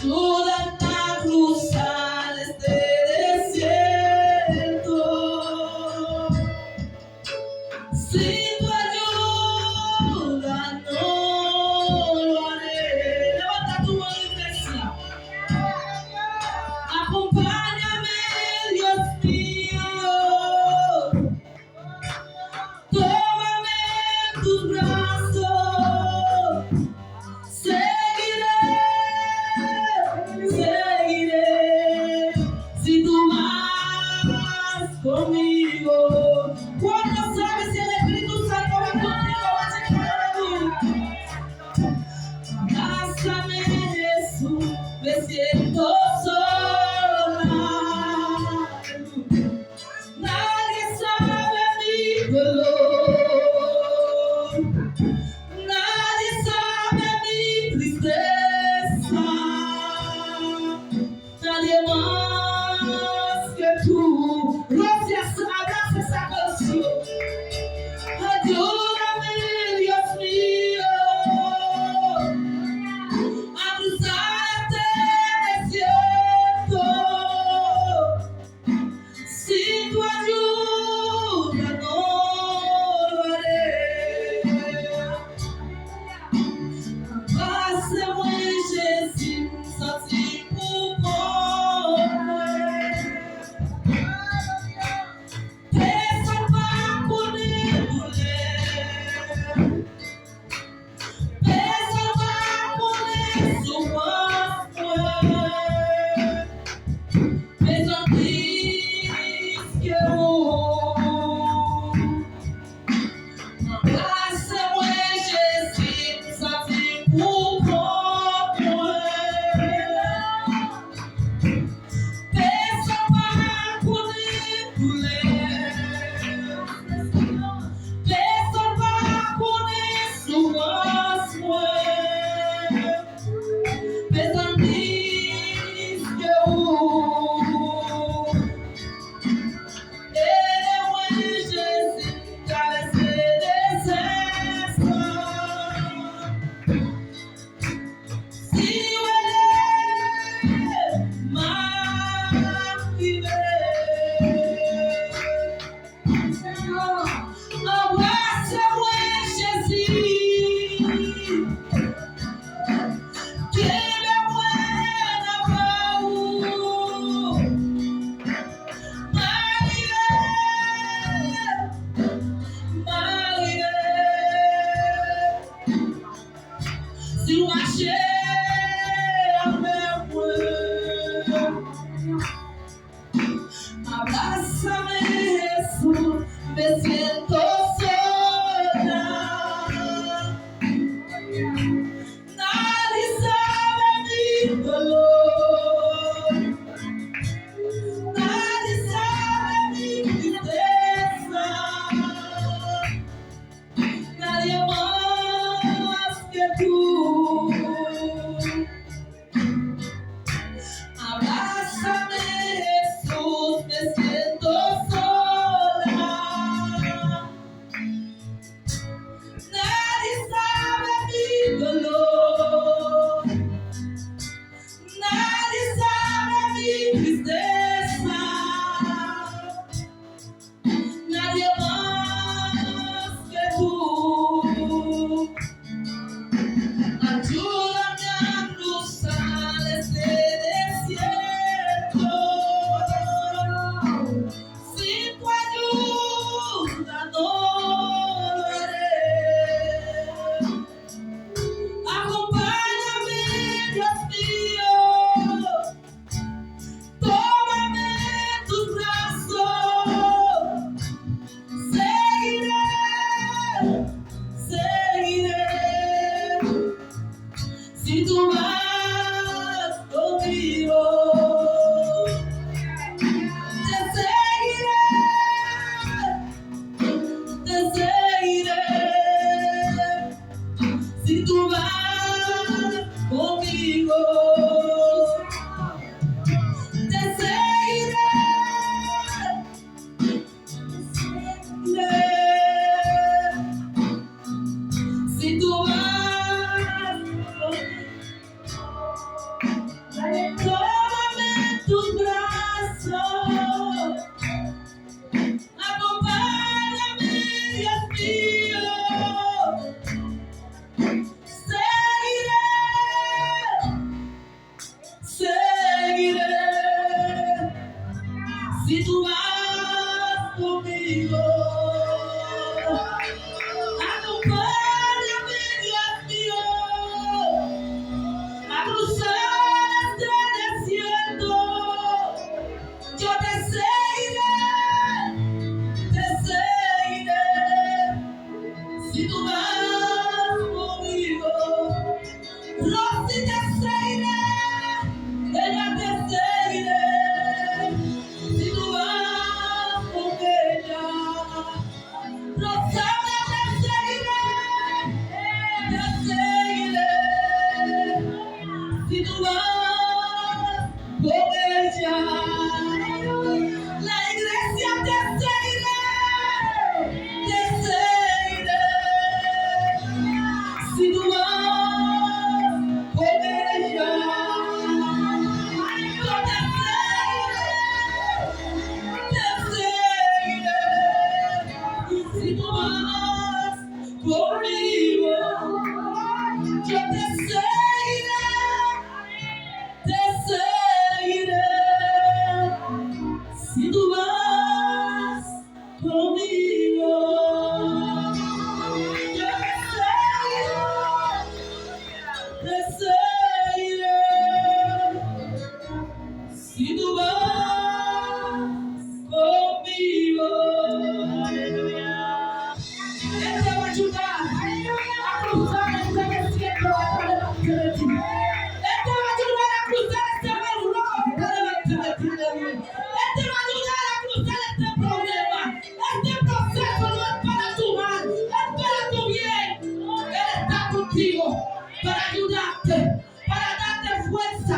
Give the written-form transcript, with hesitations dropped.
ayúdame a cruzar este desierto. Sin tu ayuda no lo haré. Levanta tu mano, iglesia. Acompáñame, Dios mío. Tómame en tus brazos. Seguiré, seguiré. Si tú vas conmigo. ¿Cuánto sabes si el Espíritu Santo va contigo? Va a llegar a mí. Abrázame, Jesús, me siento sola. Nadie sabe mi dolor. Nadie sabe mi tristeza. Nadie más que tú. Gracias, abraza esa canción. Ayúdame, Dios mío, a cruzar este desierto. Sin tu ayuda no lo haré. Passe moi Jésus, sorti pour moi. Personne va connaître personne va connaître mais on dit que passe-moi Jésus, sorti pour moi. Personne va connaître personne va connaître souffrance, personne dit que aidez-moi Jésus, caresser les espoirs. Si elle est m'arriver, embrasse-moi Jésus, guéris-moi con ella. La iglesia te seguirá, te seguiré. Si tú vas con ella, yo te seguiré, te seguiré. Si tú vas conmigo, yo te seguiré, te seguiré. Si tú vas conmigo, yo te seguiré. Si tú vas conmigo, Él te va a ayudar a cruzar este desierto delante de ti. Él te va a ayudar a cruzar este mar rojo delante de ti. Él te va a ayudar a cruzar este problema. Este proceso no es para tu mal, es para tu bien. Él está contigo para ayudarte, para darte fuerza,